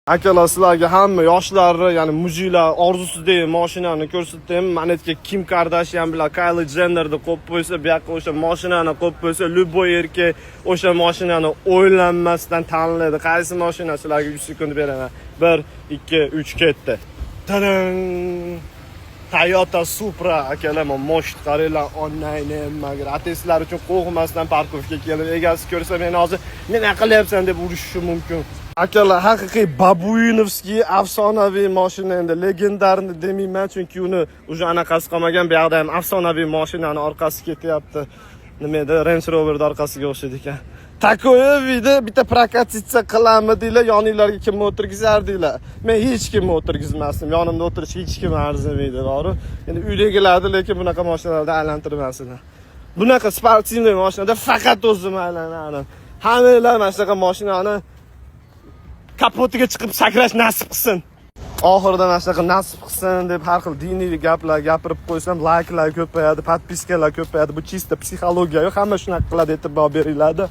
Akalar, sizlarga hamma yoshlarni, ya'ni mujiklar orzusidagi mashinani ko'rsatdim. Manetga Kim Kardashian bilan Kylie Jennerni qo'yib qo'ysa, bu yoqqa o'sha mashinani qo'yib qo'ysa, любой erkak o'sha mashinani o'ylanmasdan tanlaydi. Qaysi mashina sizlarga 3 sekund beraman. 1, 2, 3 ketdi. Tadang! Toyota Supra akalar, moshit qaranglar, onlayni nimaga. Ateslar uchun qo'rqmasdan parkovga kelib, egasi ko'rsa, meni hozir nima qilyapsan deb urishi mumkin. Akalar, haqiqiy Babuinovskiy afsonaviy mashina, endi legendarni demayman, chunki uni уже anaqasi qolmagan. Bu yerda ham afsonaviy mashinani orqasi ketyapti. Nima edi? Range Rover'ning orqasiga o'xshaydi ekan. Takoya vida bitta prokatsiya qilamiz deylar, yoninglarga kim o'tirgizardinglar. Men hech kimni o'tirgizmasdim. Yonimda o'tirish hech kim arzimaydi, to'g'ri? Endi uydagilarni lekin bunaqa mashinalarda aylantirmasizlar. Bunaqa sportivniy mashinada faqat o'zim aylanardim. Hammalar mana shunaqa mashinani kapotiga chiqib sakrash nasib qilsin. Oxirida mana shunaqa nasib qilsin deb har xil diniy gaplar gapirib qo'ysam, layklar ko'payadi, podpiskalar ko'payadi. Bu chista psixologiya, hamma shunaqa qiladi, e'tibor beringlar.